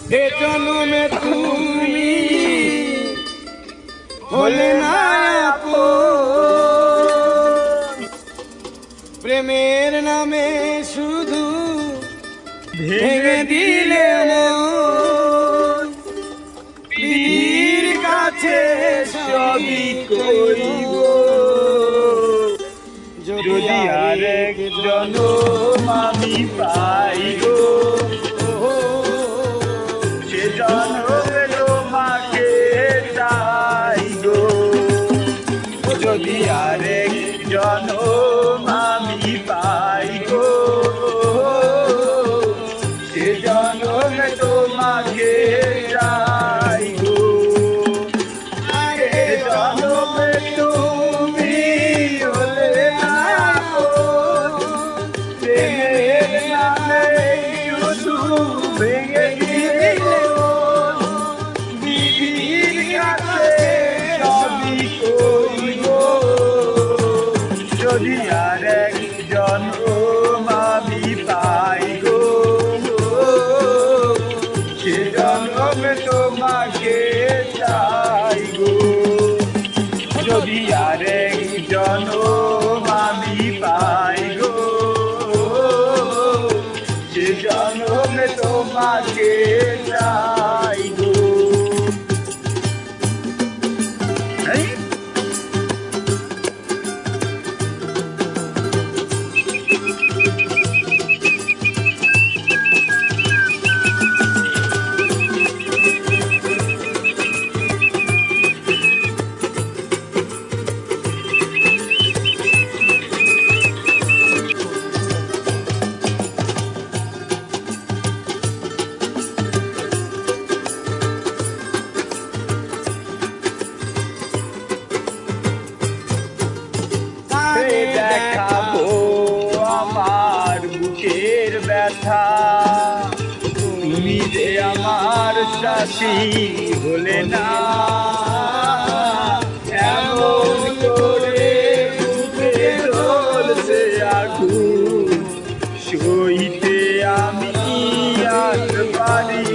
এ জন্মে তুমি হলে না আপন, প্রেমের নামে শুধু ভেঙে দিলে মন। পীর কাছে সবই কইব, যদি আরেক জনম আমি পাই গো, সে জনমে তোমাকে চাই গো। যদি আরেক জনম আমি পাই গো, সে জনমে তোমাকে চাই গো। আরে জনমে তুমি হলে না আপন, প্রেমের নামে শুধু ভেঙে দিলে মন। বিধির কাছে সবই কইব, যদি আরেক জনম আমি পাই গো, সে জনমে তোমাকে চাই গো। যদি আরেক জনম আমি পাই গো, সে জনমে তোমাকে চাই গো। দেখাবো আমার বুকের ব্যথা, তুমি যে আমার সাথী হলে না। এমন করে বুকে জ্বলছে আগুন, সইতে আমি আর পারি